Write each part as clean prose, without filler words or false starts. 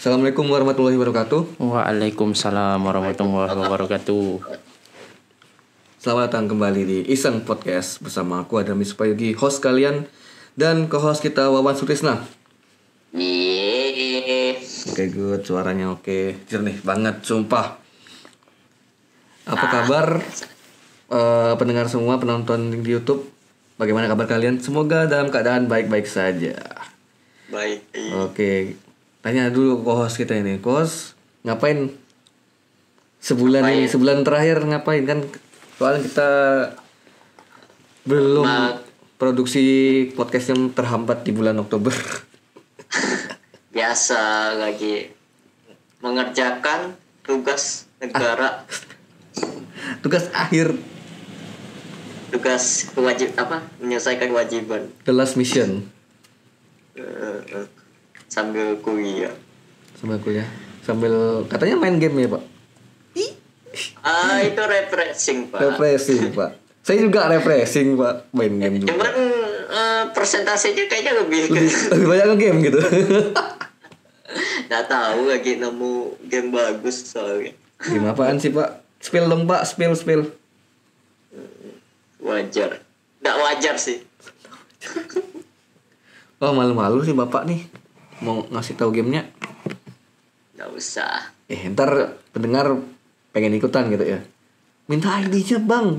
Assalamualaikum warahmatullahi wabarakatuh. Waalaikumsalam warahmatullahi wabarakatuh. Selamat datang kembali di Iseng Podcast bersama aku Adam Mispayogi, host kalian, dan co-host kita Wawan Sutrisna. Oke, good, suaranya oke, jernih banget, sumpah. Apa kabar pendengar semua, penonton di YouTube? Bagaimana kabar kalian? Semoga dalam keadaan baik-baik saja. Baik. Oke, tanya dulu co-host kita ini. Co-host ngapain sebulan terakhir ngapain? Kan soalnya kita belum produksi podcast yang terhambat di bulan Oktober. Biasa lagi mengerjakan tugas negara. Tugas akhir, Tugas menyelesaikan kewajiban the last mission. sambil kuliah. Sambil katanya main game ya, Pak. Itu refreshing, Pak. Refreshing, Pak. Saya juga refreshing, Pak, main game juga. Cuman persentasenya kayaknya lebih banyak ke game gitu. Nggak tahu lagi nemu game bagus soalnya. Game apaan sih, Pak? Spill dong, Pak. Spill. Wajar. Nggak wajar sih. Oh, malu-malu sih Bapak nih mau ngasih tahu gamenya. Nggak usah. Ntar pendengar pengen ikutan gitu ya. Minta ID-nya, Bang.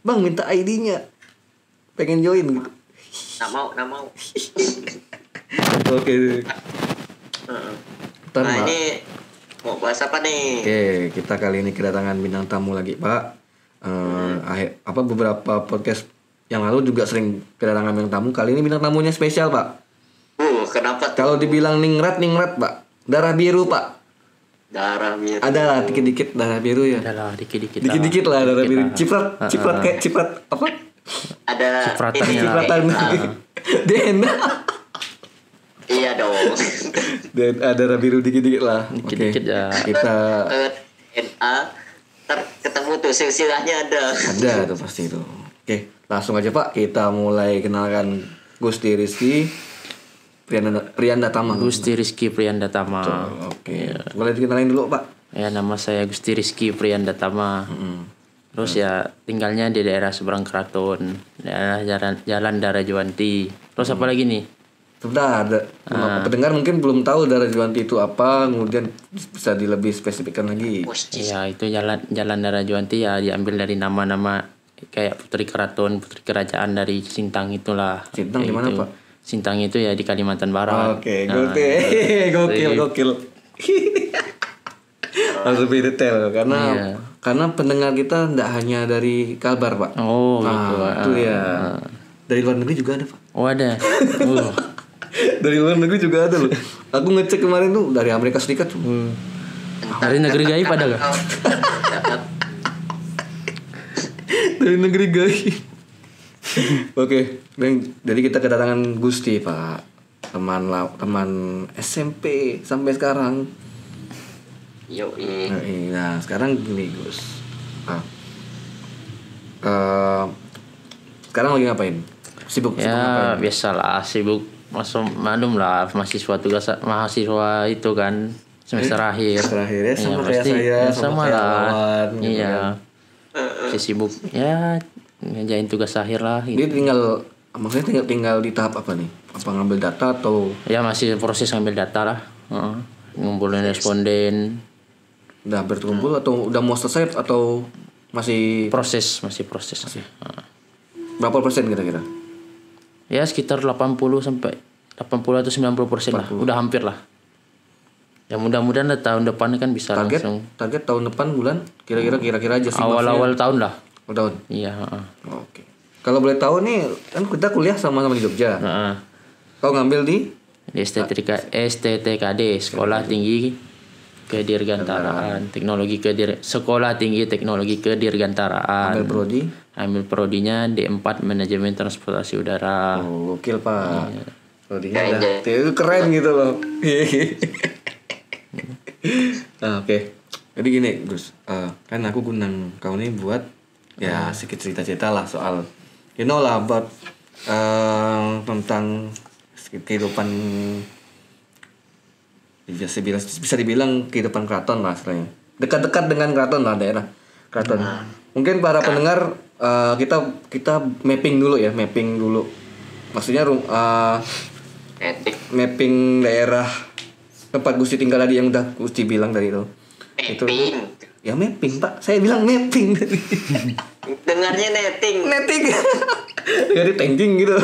Bang, minta ID-nya. Pengen join gitu. Nggak mau. Oke. Nah, ini mau bahas apa nih? Oke, kita kali ini kedatangan bintang tamu lagi, Pak. Beberapa podcast yang lalu juga sering kedatangan bintang tamu. Kali ini bintang tamunya spesial, Pak. Kenapa? Kalau dibilang ningrat, Pak. Darah biru, Pak. Darah biru. Ada lah dikit-dikit darah biru ya. Ada lah dikit-dikit. Dikit-dikit lah darah biru. Ciprat kayak ciprat apa? Ada cipratan. DNA. Iya dong. Dan ada darah biru dikit-dikit lah. Dikit-dikit ya. Kita DNA. Ntar ketemu tuh silsilahnya ada. Ada tuh pasti tuh. Oke, langsung aja Pak, kita mulai kenalkan Gusti Rizky Priyandatama. Gusti Rizky Priyandatama. Oke. Boleh dikenalin dulu, Pak? Ya, nama saya Gusti Rizky Priyandatama. Terus ya tinggalnya di daerah seberang keraton, daerah Jalan Darajuwanti. Terus apa lagi nih? Sebentar, pendengar mungkin belum tahu Darajuwanti itu apa, kemudian bisa lebih spesifikkan lagi. Ya, itu Jalan Darajuwanti ya diambil dari nama-nama kayak putri keraton, putri kerajaan dari Sintang itulah. Sintang di mana, gitu. Pak? Sintang itu ya di Kalimantan Barat. Oke, gokil. Harus lebih detail karena pendengar kita tidak hanya dari Kalbar, Pak. Oh, gitu. Itu ya. Dari luar negeri juga ada, Pak. Oh, ada. Dari luar negeri juga ada loh. Aku ngecek kemarin tuh dari Amerika Serikat tuh. Dari negeri gaib ada gak? Dari negeri gaib. Oke, jadi kita kedatangan Gusti, Pak. Teman SMP sampai sekarang. Nah, sekarang gini, Gus. Sekarang lagi ngapain? Sibuk Ya, ngapain? biasalah sibuk. Malum lah mahasiswa itu kan semester akhir. Ya, sama kayak saya, sama kayak lah. Wawan, gitu Iya. kan. Masih sibuk. Ya, ngerjain tugas akhir lah. Dia tinggal di tahap apa nih? Apa ngambil data atau? Ya, masih proses ngambil data lah. Ngumpulin responden. Udah berkumpul atau udah mau selesai atau masih Masih proses. berapa persen kira-kira? Ya, sekitar 80 atau 90% lah. Udah hampir lah. Ya, mudah-mudahan tahun depan kan bisa langsung. Target tahun depan bulan kira-kira aja sih. Awal-awal tahun lah. Tahun. Iya, Oke. Kalau boleh tahu nih, kan kita kuliah sama-sama di Jogja. Kau ngambil di STTKD, Sekolah Tinggi Kedirgantaraan Sekolah Tinggi Teknologi Kedirgantaraan. Ambil prodinya D4 Manajemen Transportasi Udara. Oh, gokil, Pak. Prodinya itu keren gitu loh. Oke. Jadi gini, Gus. Kan aku undang kau nih buat ya sedikit cerita-cerita lah soal about tentang kehidupan bisa dibilang kehidupan keraton lah istilahnya. Dekat-dekat dengan keraton lah daerah keraton. Mungkin para pendengar kita mapping dulu ya, maksudnya mapping daerah tempat Gusti tinggal tadi yang udah Gusti bilang tadi itu. Itu ya mapping Pak, saya bilang mapping tadi. Dengarnya netting. Jadi thinking gitu.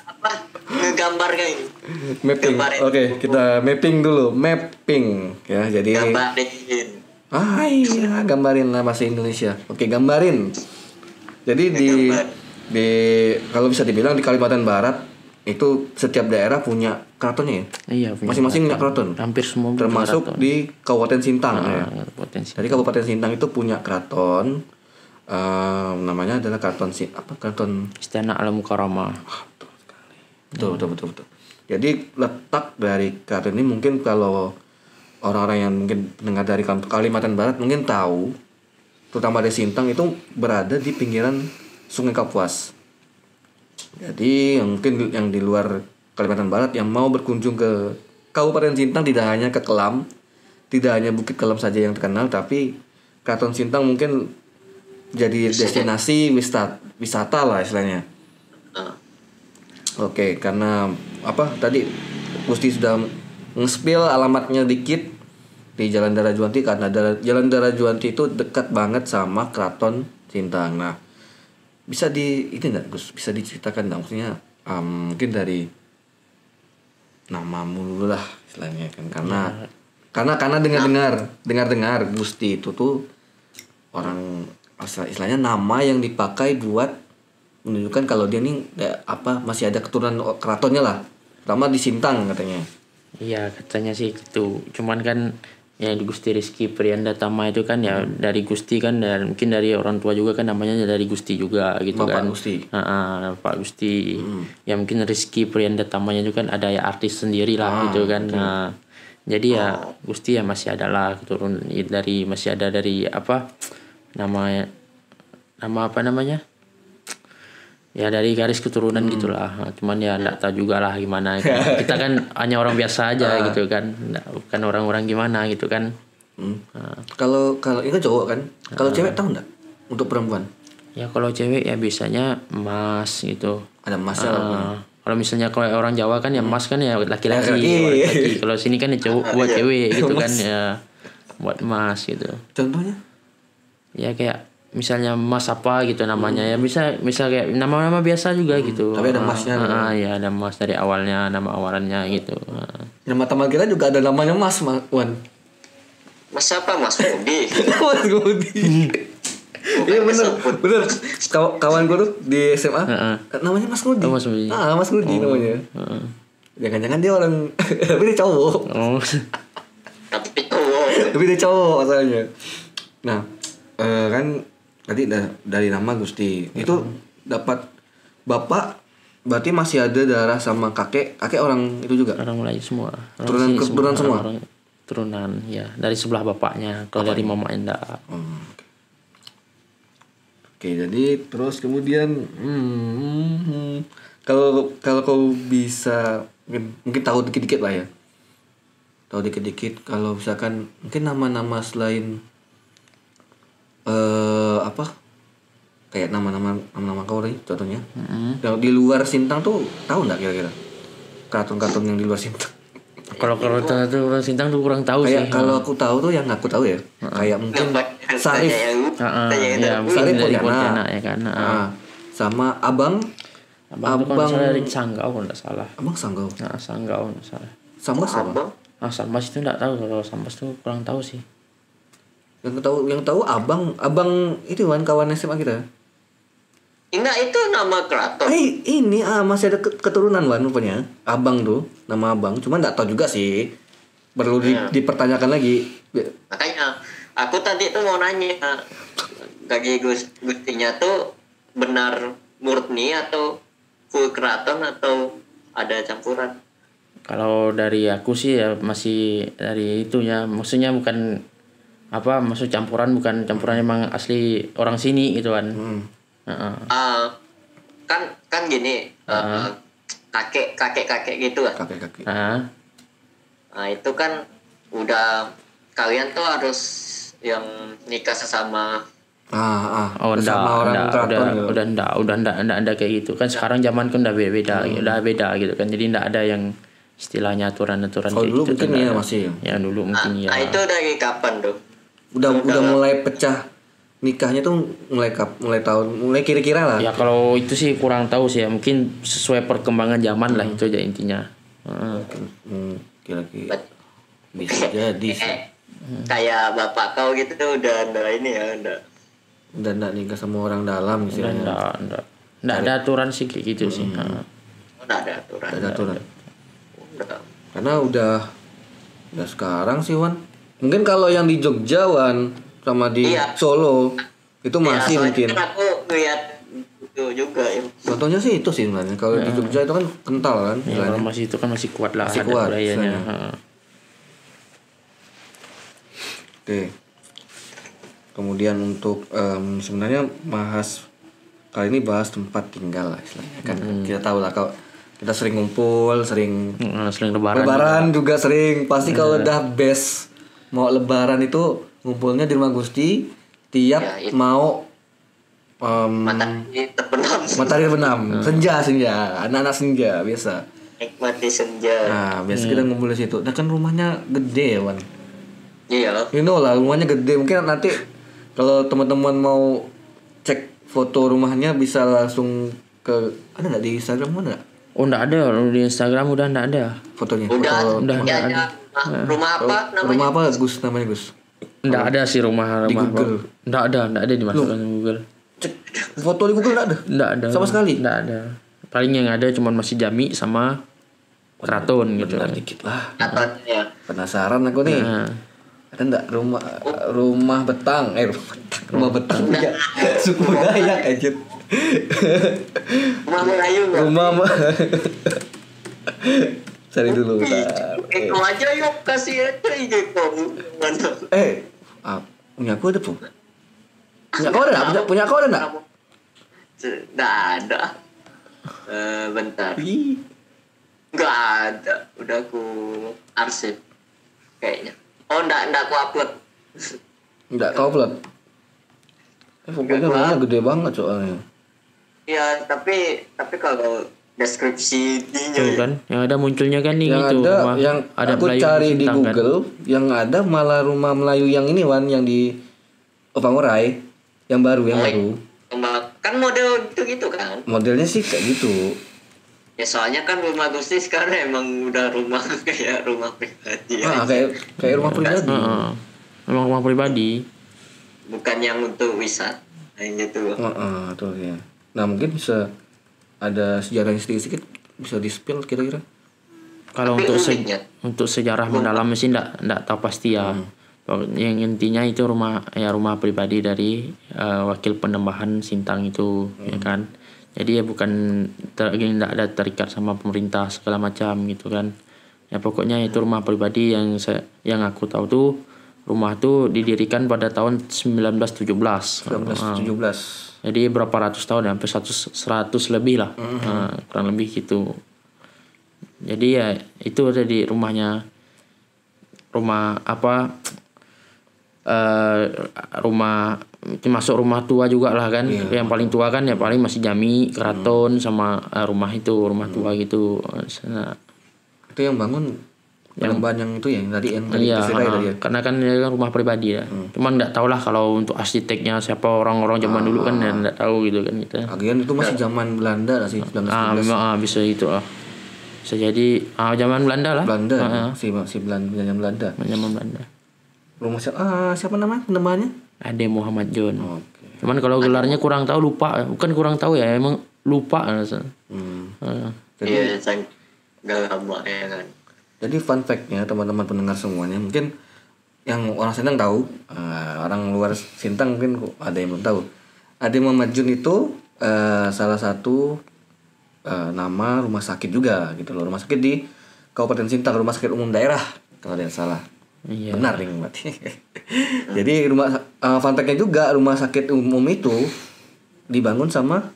Apa? Ngegambar kayak ini. Mapping. Oke, kita mapping dulu. Mapping ya. Jadi Gambarin. iya, gambarin lah bahasa Indonesia. Oke, gambarin. Jadi di kalau bisa dibilang di Kalimantan Barat itu setiap daerah punya keratonnya ya. Iya, punya Masing-masing punya keraton. Hampir semua punya Termasuk keraton. di Kabupaten Sintang ya. Kabupaten Sintang. Jadi Kabupaten Sintang itu punya keraton. Namanya adalah keraton Istana Al Mukarramah. Betul. Jadi letak dari keraton ini mungkin kalau orang-orang yang mungkin dengar dari Kalimantan Barat mungkin tahu, terutama dari Sintang itu berada di pinggiran Sungai Kapuas. Jadi mungkin yang di luar Kalimantan Barat yang mau berkunjung ke Kabupaten Sintang tidak hanya ke Kelam, tidak hanya Bukit Kelam saja yang terkenal, tapi Keraton Sintang mungkin jadi destinasi wisata lah istilahnya. Oke, karena tadi Gusti sudah nge-spill alamatnya dikit di Jalan Darajuanti, karena Jalan Darajuanti itu dekat banget sama Keraton Sintang. Nah, bisa bisa diceritakan enggak, maksudnya mungkin dari namamu dulu lah istilahnya kan, karena dengar Gusti itu tuh orang istilahnya nama yang dipakai buat menunjukkan kalau dia nih masih ada keturunan keratonnya lah, terutama di Sintang katanya. Iya, katanya sih gitu. Cuman kan ya di Gusti Rizky Priyandatama itu kan ya dari Gusti kan, dan mungkin dari orang tua juga kan namanya dari Gusti juga gitu. Bapak kan. Gusti. Pak Gusti. Ya mungkin Rizky Priyandatamanya juga kan ada ya artis sendiri lah gitu kan. Nah, jadi ya Gusti ya masih ada lah keturunan dari nama apa namanya? Ya dari garis keturunan gitulah. Cuman ya enggak tahu juga lah gimana. Kita kan hanya orang biasa aja gitu kan. Bukan orang-orang gimana gitu kan. Kalau itu cowok kan. Kalau cewek tahu enggak untuk perempuan? Ya kalau cewek ya biasanya emas gitu. Ada emasnya kalau misalnya kalau orang Jawa kan ya emas kan ya laki-laki. Kalau sini kan ya cowok buat cewek gitu kan ya. Buat emas gitu. Contohnya? Ya kayak misalnya emas apa gitu namanya ya, bisa kayak nama-nama biasa juga gitu. Tapi ada emasnya. Ya ada emas dari awalnya, nama awalannya gitu. Nama taman kita juga ada namanya Mas Wan. Mas apa? Mas Budi. Mas Budi. Iya bener. Kawan gue tuh di SMA namanya Mas Budi. Mas Budi. Mas Budi namanya. Jangan-jangan dia orang tapi dia cowok. Tapi dia cowok asalnya. Nah, kan tadi dari nama Gusti itu dapat bapak, berarti masih ada darah sama kakek orang itu juga, orang Melayu semua, keturunan semua, turunan ya dari sebelah bapaknya, kalau dari mamanya enggak. Oke, jadi terus kemudian kalau kau bisa mungkin tahu dikit-dikit lah ya, kalau misalkan mungkin nama-nama selain kayak nama-nama kau nih contohnya, yang di luar Sintang tuh tahu nggak kira-kira keraton yang di luar Sintang? Kalau keraton itu luar Sintang tuh kurang tahu kayak sih. Kalau aku tahu tuh yang aku tahu ya, kayak mungkin Sarif, ya mungkin dari Pontianak ya kan. Sama Abang dari Sanggau kalau nggak salah. Abang Sanggau. Sanggau nggak salah. Sambas apa? Sambas itu nggak tahu, kalau Sambas tuh kurang tahu sih. Yang tahu abang itu kan kawan SMA kita. Enggak, itu nama keraton. Ini masih ada keturunan Wan rupanya. Abang tuh, nama Abang. Cuma enggak tahu juga sih. Perlu dipertanyakan lagi. Makanya aku tadi tuh mau nanya, gaji Gustinya tuh benar murni atau full keraton atau ada campuran? Kalau dari aku sih ya masih dari itunya, maksudnya bukan maksud campuran, bukan campuran emang asli orang sini gitu kan. Kan gini, kakek gitu kan. Kakek. Nah itu kan udah kalian tuh harus yang nikah sesama. Oh bersama orang keraton gitu. udah enggak kayak gitu kan. Sekarang zaman kan udah beda, udah beda gitu kan. Jadi enggak ada yang istilahnya aturan-aturan Kalau kayak dulu gitu. mungkin Nggak ya ada. masih. Ya dulu mungkin ya. Nah itu dari kapan tuh? Udah mulai pecah nikahnya tuh mulai kira-kira lah. Ya kalau itu sih kurang tahu sih ya. Mungkin sesuai perkembangan zaman lah itu aja intinya. Kira-kira bisa jadi sih. Kayak bapak kau gitu tuh udah ini ya Dan nggak nikah sama orang dalam istilahnya. Enggak ada aturan sih kayak gitu sih. udah ada aturan. Nggak ada aturan. Udah. Karena udah sekarang sih Wan. Mungkin kalau yang di Jogja Wan sama di Iya. Solo itu masih soalnya mungkin. kan aku lihat itu juga ya. Contohnya sih itu sih sebenarnya. Kalau di Jogja itu kan kental kan. Ya, kalau masih itu kan masih kuat lah Masih ada kuat, budayanya. istilahnya. Oke. Kemudian untuk sebenarnya kali ini bahas tempat tinggal lah istilahnya kan. Kita tahu lah kalau kita sering ngumpul, sering Sering lebaran. lebaran juga sering. Pasti kalau udah best mau lebaran itu ngumpulnya di rumah Gusti tiap Ya, itu. mau Matahari terbenam. matahari terbenam, senja anak-anak senja biasa. Nikmati senja. Nah, biasa kita ngumpul di situ. Nah, kan rumahnya gede ya, Wan. Iya. You know lah, rumahnya gede. Mungkin nanti kalau teman-teman mau cek foto rumahnya bisa langsung ada nggak di Instagram ada nggak Oh enggak ada di Instagram udah enggak ada. fotonya? Udah Foto ya, ada. Rumah apa namanya? rumah apa Gus namanya Gus? Enggak ada sih rumah Di apa. Google. Enggak ada dimasukkan di Google. Cek foto di Google nggak ada? Enggak ada. Sama sekali? Enggak ada. Paling yang ada cuma masih Jami sama Keraton gitu. Benar dikit lah. Katanya. Penasaran aku nih. Nah, Ada nggak rumah betang? Rumah betang ya. Suku Dayak aja. Rumah Melayu nggak? Cari dulu bentar. Itu aja yuk kasih aja ide kamu. Mana? Punya aku ada pun. Punya kau ada nggak? Punya kau ada nggak? Nggak ada. Bentar. Nggak ada. Udah aku arsip kayaknya. Oh nggak aku upload. Nggak kau upload. Pokoknya rumahnya gede banget soalnya. Ya tapi kalau deskripsinya tuh kan yang ada munculnya kan nih Yang itu ada rumah. yang Ada aku Melayu cari di Sintang, kan? Google, yang ada malah rumah Melayu yang ini Wan, yang di Opangurai, yang baru. kan model gitu kan. Modelnya sih kayak gitu. Ya soalnya kan rumah Gusti sekarang emang udah rumah kayak rumah pribadi. Kayak rumah pribadi. Memang rumah pribadi. Bukan yang untuk wisata yang gitu. Tuh ya. Nah mungkin bisa ada sejarahnya sedikit bisa di spill kira-kira. Kalau Tapi untuk uniknya. untuk sejarah mendalam sih enggak tahu pasti ya. Yang intinya itu rumah pribadi dari wakil penembahan Sintang itu ya kan. Jadi ya bukan enggak ada terikat sama pemerintah segala macam gitu kan. Ya pokoknya itu rumah pribadi yang aku tahu tuh rumah tuh didirikan pada tahun 1917. 1917. Jadi berapa ratus tahun, hampir 100 lebih lah, kurang lebih gitu. Jadi ya itu ada di rumahnya, rumah masuk rumah tua juga lah kan. Yang paling tua kan ya paling masih Jami, Keraton sama rumah tua gitu. Nah, Itu yang bangun Penembahan yang itu ya, yang tadi iya, diceritain tadi ya. karena kan dia kan rumah pribadi ya. Cuman nggak tahu lah kalau untuk arsiteknya siapa orang-orang zaman dulu kan nggak tahu gitu kan kita. Lagian itu masih zaman Belanda lah sih, 1917. Memang bisa itu lah. Bisa jadi zaman Belanda lah. Belanda, masih Belanda. Zaman Belanda. Rumah siapa namanya penembahannya? Ade Muhammad John. Oke. Cuman kalau gelarnya kurang tahu, lupa. Bukan kurang tahu ya, emang lupa. Jadi Iya, nggak lama ya kan. Jadi fun fact-nya teman-teman pendengar semuanya, mungkin yang orang Sintang tahu, orang luar Sintang mungkin ada yang belum tahu. Ade Muhammad Jun itu salah satu nama rumah sakit juga gitu loh. Rumah sakit di Kabupaten Sintang, rumah sakit umum daerah kalau tidak salah. Iya. Benar nih berarti. Jadi fun fact-nya juga rumah sakit umum itu dibangun sama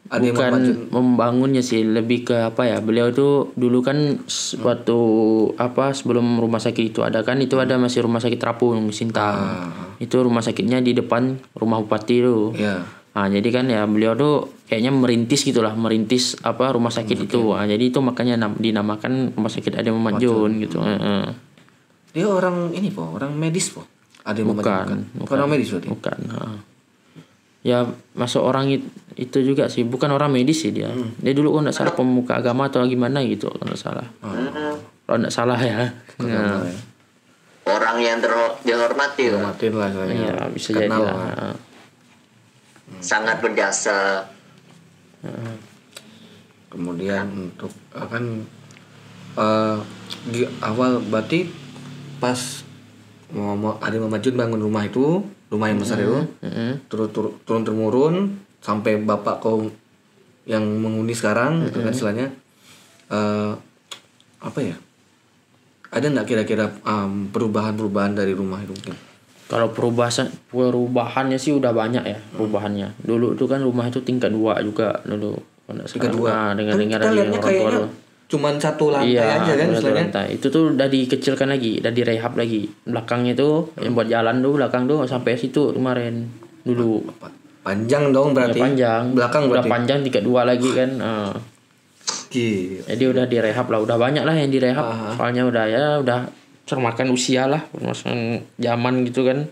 Ada yang bukan membangun. membangunnya sih, lebih ke apa ya, beliau itu dulu kan waktu apa sebelum rumah sakit itu ada kan, itu ada masih rumah sakit terapung Sintang. Itu rumah sakitnya di depan rumah bupati itu. Iya. Nah, jadi kan ya beliau tuh kayaknya merintis gitulah, merintis apa rumah sakit itu. Nah, jadi itu makanya dinamakan Rumah Sakit Ade Muhammad Jun gitu. Dia orang ini po, orang medis po. Ada yang membantu, bukan orang medis berarti. Bukan. Ya masuk orang itu juga sih, bukan orang medis sih dia. Dia dulu kalau nggak salah pemuka agama atau gimana gitu kalau nggak salah. Kalau nggak salah ya. Agama, ya. Orang yang dihormati lah. Hormatin lah istilahnya. Iya bisa jadi Kenal lah. Sangat berjasa. Kemudian untuk kan di awal berarti pas mau ada Muhammad Jun bangun rumah itu, rumah yang besar itu, turun temurun sampai bapak kau yang menghuni sekarang, gitu kan istilahnya. Apa ya? Ada nggak kira-kira perubahan-perubahan dari rumah itu mungkin? Kalau perubahannya sih udah banyak ya perubahannya. Dulu itu kan rumah itu tingkat 2 juga dulu. Tingkat 2. Dengar-dengar Kan kita dari lihatnya orang tua kayaknya tuh. cuman satu lantai Iya, aja kan satu istilahnya. lantai. Itu tuh udah dikecilkan lagi, udah direhab lagi. Belakangnya tuh yang buat jalan tuh belakang tuh sampai situ kemarin dulu. Panjang dong Ya, berarti. panjang. Belakang udah berarti. panjang tingkat 2 lagi kan. Gila. Jadi udah direhab lah, udah banyak lah yang direhab. Soalnya udah termakan usia lah, permasalahan zaman gitu kan.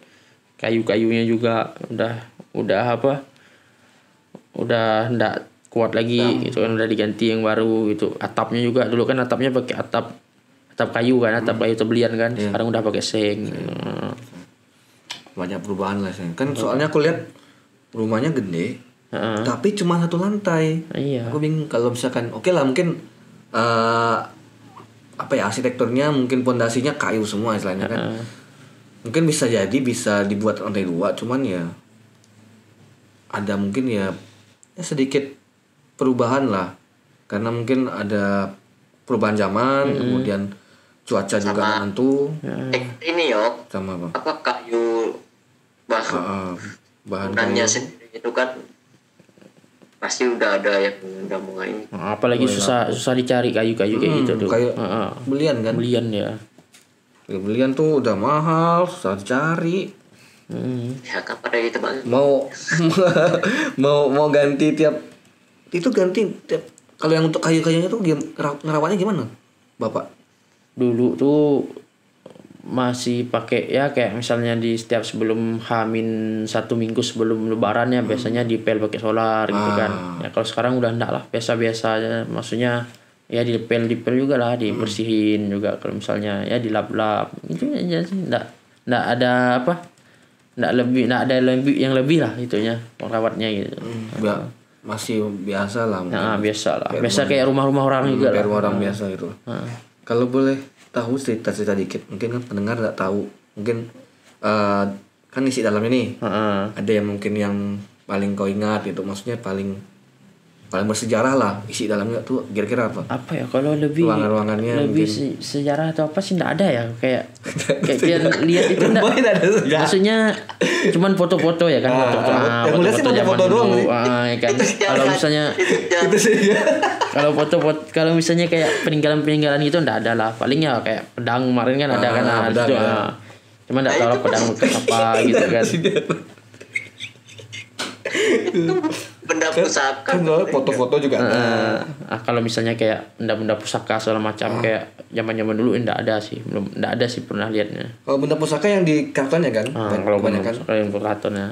Kayu-kayunya juga udah apa? Udah ndak kuat lagi gitu kan, udah diganti yang baru gitu. Atapnya juga dulu kan atapnya pakai atap kayu kan, atap kayu tebelian kan. Sekarang udah pakai seng. Banyak perubahan lah sih. Kan soalnya aku lihat rumahnya gede, tapi cuma satu lantai. Iya. Aku bingung kalau misalkan oke lah mungkin apa ya arsitekturnya mungkin pondasinya kayu semua istilahnya kan. Mungkin bisa dibuat lantai 2, cuman ya ada mungkin ya sedikit perubahan lah. Karena mungkin ada perubahan zaman, kemudian cuaca juga nggak nentu. Ini yo, Sama apa? apa kayu Bahan bangunannya kayu. sendiri itu kan pasti udah ada yang udah mulai. Apalagi susah dicari kayu-kayu kayak gitu tuh. Kayak belian kan? Belian ya. Kayak belian tuh udah mahal, susah dicari. Ya kan pada gitu bang. Mau mau ganti tiap kalau yang untuk kayu-kayunya tuh ngerawatnya gimana, Bapak? Dulu tuh masih pakai ya kayak misalnya di setiap sebelum H-1 minggu sebelum lebaran ya biasanya dipel pakai solar gitu kan. Ya kalau sekarang udah enggak lah, biasa-biasa aja. Maksudnya ya dipel juga lah, dibersihin juga kalau misalnya ya dilap-lap. Itu aja sih, enggak ada apa? Enggak ada yang lebih lah itunya merawatnya gitu. Masih biasa lah mungkin. Nah, biasa lah. Biasa kayak rumah-rumah orang juga lah. Kayak rumah orang biasa gitu. Kalau boleh tahu cerita dikit, mungkin kan pendengar nggak tahu, mungkin kan isi dalamnya nih ada yang mungkin yang paling kau ingat gitu, maksudnya paling bersejarah lah isi dalamnya tuh kira-kira apa? Apa ya kalau lebih Ruangan-ruangannya lebih sejarah atau apa sih enggak ada ya kayak lihat itu enggak. Maksudnya cuman foto-foto ya kan, foto-foto. yang mulai sih foto-foto doang sih. Ya kan. Kalau misalnya Itu sih ya. kalau foto-foto kalau misalnya kayak peninggalan gitu enggak ada lah. Paling ya kayak pedang kemarin kan ada kan pedang, itu. ya. Cuman enggak tahu lah pedang apa gitu kan. Benda pusaka. Kan foto-foto juga. Kalau misalnya kayak benda-benda pusaka segala macam kayak zaman-zaman dulu enggak ada sih, enggak ada sih pernah lihatnya. Kalau benda pusaka yang di karton ya kan? Kalau benda Kebanyakan. pusaka yang karton ya.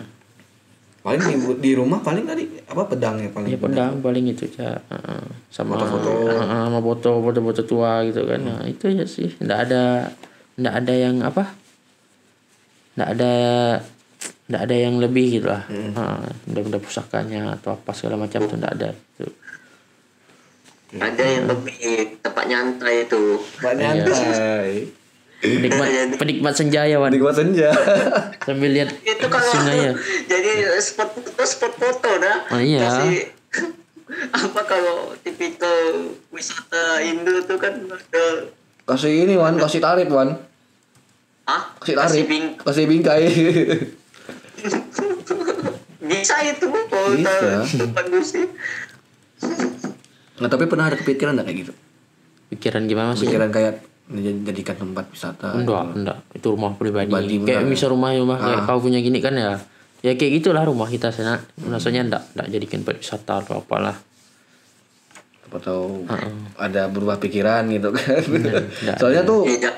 Paling di rumah paling tadi apa pedang ya paling. Ya pedang paling itu ya. Sama Foto-foto. sama foto-foto tua gitu kan. Nah, itu aja sih. Enggak ada yang apa? Enggak ada yang lebih gitu lah. Benda-benda pusakanya atau apa segala macam itu enggak ada gitu. Ada yang lebih tempat nyantai itu. Nyantai. Penikmat senja ya Wan. Di gua senja. Sambil lihat Itu kalau sungai ya. jadi spot foto dah. Oh, iya. Kasih, apa kalau tipikal wisata Indo tuh kan ada Kasih ini Wan, kasih tarif Wan. Kasih tarif. Kasih bingkai. Bisa itu kalau Bisa. bagus sih. Nah, tapi pernah ada kepikiran nggak kayak gitu? Pikiran gimana sih? Pikiran kayak jadikan tempat wisata? Enggak. Itu rumah pribadi. Pribadi Kayak benar. misal rumah kayak kau punya gini kan ya. Ya kayak gitulah rumah kita sana. Maksudnya enggak jadikan tempat wisata atau apalah. Atau ada berubah pikiran gitu kan? Enggak. Soalnya tuh Iya,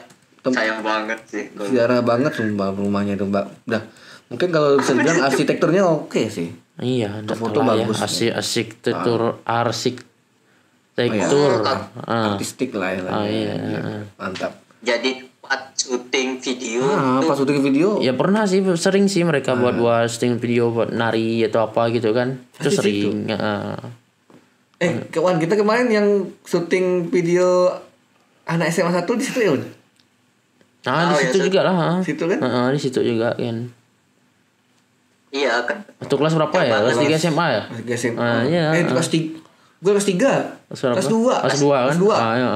sayang banget sih. sejarah banget sumpah rumahnya itu Mbak. Udah mungkin kalau bisa bilang arsitekturnya oke sih. Iya, enggak Foto salah ya. bagus. Arsitektur. Artistik lah ya. iya. Mantap. Jadi tempat syuting video Pas syuting video Ya pernah sih, sering sih mereka buat syuting video buat nari atau apa gitu kan. Itu Di situ? sering. kawan kita kemarin yang syuting video anak SMA 1 di situ ya Wan? Nah, di situ juga lah. Situ kan? Di situ juga kan. iya kan. Waktu kelas berapa ya? Kelas 3 SMA ya? Kelas SMA. Iya. Itu kelas 3. Gue kelas 3. Kelas Kelas berapa? 2. Kelas 2 kan? Kelas 2. Iya.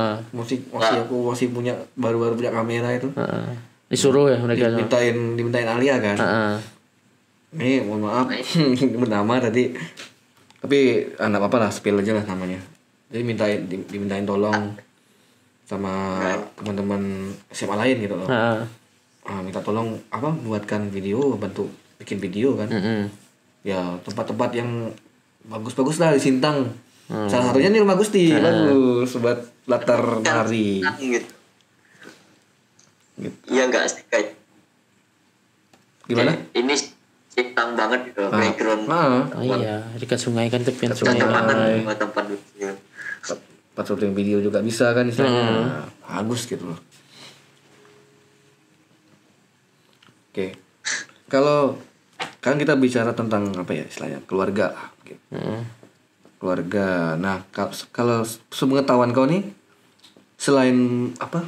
Aku masih punya baru-baru punya kamera itu. Disuruh ya mereka. Dimintain Alia kan. Nih, mohon maaf. Bernama tadi. Tapi anak apa lah, spill aja lah namanya. Jadi dimintain tolong sama teman-teman SMA lain gitu loh. Minta tolong buatkan video, bantu bikin video kan. Ya tempat-tempat yang bagus-bagus lah di Sintang. Salah satunya nih Rumah Gusti, bagus buat latar nari. Gitu. Iya enggak sih kayak Gimana? ini Sintang banget gitu background. Oh iya, dekat sungai kan, tepian sungai. Tempat video. Tempat syuting video juga bisa kan istilahnya. Bagus gitu loh. Oke. Kalau kan kita bicara tentang apa ya istilahnya keluarga gitu. Keluarga. Nah, kalau sepengetahuan kau nih selain apa?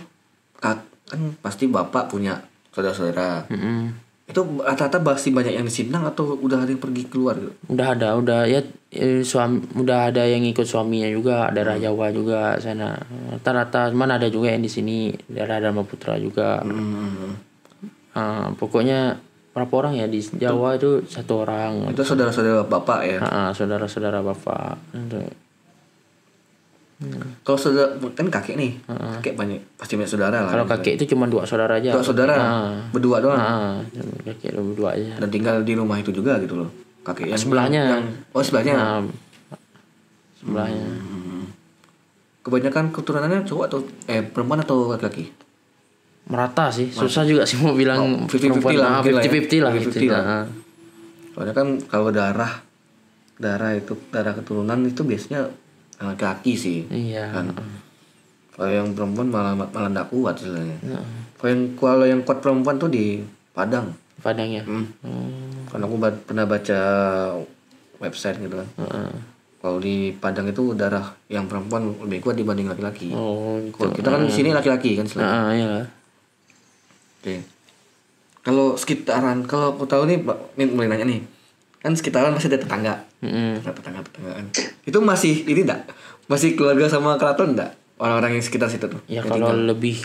Kan pasti bapak punya saudara-saudara. Itu rata-rata masih banyak yang di Sintang atau udah ada yang pergi keluar gitu? Udah ya udah ada yang ikut suaminya juga, daerah Jawa juga sana. Rata-rata cuman ada juga yang di sini daerah Dharma Putra juga. Pokoknya berapa orang ya di Jawa itu 1 orang. Itu saudara-saudara bapak ya. Saudara-saudara bapak. Kalau saudara kan kakek nih, kakek banyak pasti banyak saudara lah. Kalau kakek itu cuma 2 saudara aja. 2 saudara, berdua doang. Kakek berdua aja. Dan tinggal di rumah itu juga gitu loh. Kakek yang Sebelahnya. Sebelahnya. Sebelahnya. Kebanyakan keturunannya cowok atau perempuan atau laki-laki? Merata sih, susah juga sih mau bilang 50-50 perempuan. lah, mungkin lah ya. 50-50 lah 50-50 gitu. lah. Soalnya kan kalau darah keturunan itu biasanya laki-laki sih. Iya. Kan. Kalau yang perempuan malah enggak kuat sebenarnya. Kalau yang kuat perempuan tuh di Padang. Padang ya. Karena aku pernah baca website gitu kan. Kalau di Padang itu darah yang perempuan lebih kuat dibanding laki-laki. Oh, gitu. Kalau kita kan di sini laki-laki kan selalu. Iya. Oke. Kalau sekitaran, kalau aku tahu nih, mulai nanya nih, kan sekitaran masih ada tetangga, tetangga kan. Itu masih ini enggak? Masih keluarga sama keraton enggak? Orang-orang yang sekitar situ tuh. Ya kalau lebih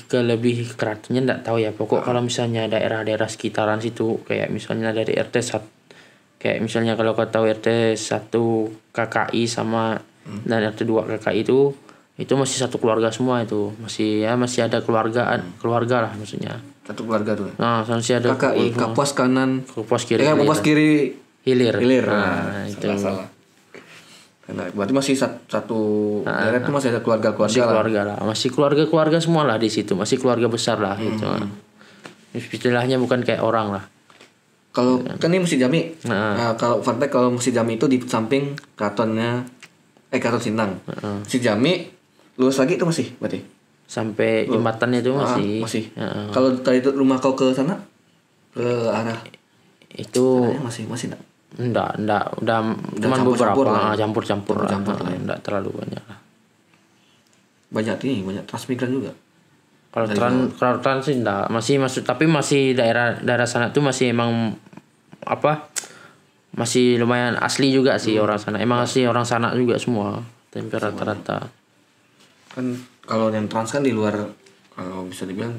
keratonnya enggak tahu ya. Pokok kalau misalnya daerah-daerah sekitaran situ kayak misalnya dari RT 1 kayak misalnya kalau kau tahu RT 1 KKI sama dan RT 2 KKI itu masih satu keluarga semua itu. Masih ada keluarga lah maksudnya. Satu keluarga tuh. Nah, masih ada KKI, Kapuas kanan, Kapuas kiri. Kapuas kiri, Hilir. Nah, itu. salah. Nah, berarti masih satu daerah itu masih ada keluarga lah. Masih keluarga semua lah di situ. Masih keluarga besar lah gitu. Istilahnya bukan kayak orang lah. Kalau kan ini Masjid Jami. Nah, kalau fun fact kalau Masjid Jami itu di samping keratonnya Keraton Sintang. Masjid Jami lurus lagi itu masih berarti. Sampai jembatannya itu masih. Kalau tadi itu rumah kau ke sana ke arah itu masih enggak? Enggak, udah cuma beberapa campur-campur lah. Enggak terlalu banyak lah. Banyak transmigran juga. Kalau trans sih enggak, masih tapi masih daerah sana tuh masih emang masih lumayan asli juga sih orang sana. Emang asli orang sana juga semua. Tapi rata-rata. Kan kalau yang trans kan di luar kalau bisa dibilang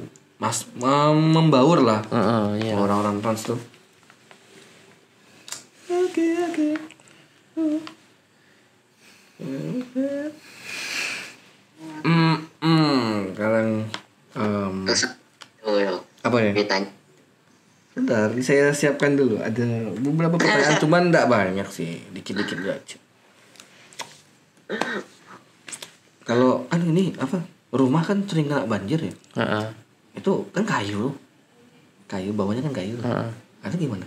membaur lah. Iya. Orang-orang trans tuh. Oke. Sekarang Terus yo apa ya? ditanya. Bentar, ini saya siapkan dulu. Ada beberapa pertanyaan, cuman enggak banyak sih, dikit-dikit aja. Kalau ini apa? Rumah kan sering kena banjir ya? Heeh. Itu kan kayu bawahnya kan kayu. Heeh. Ada gimana?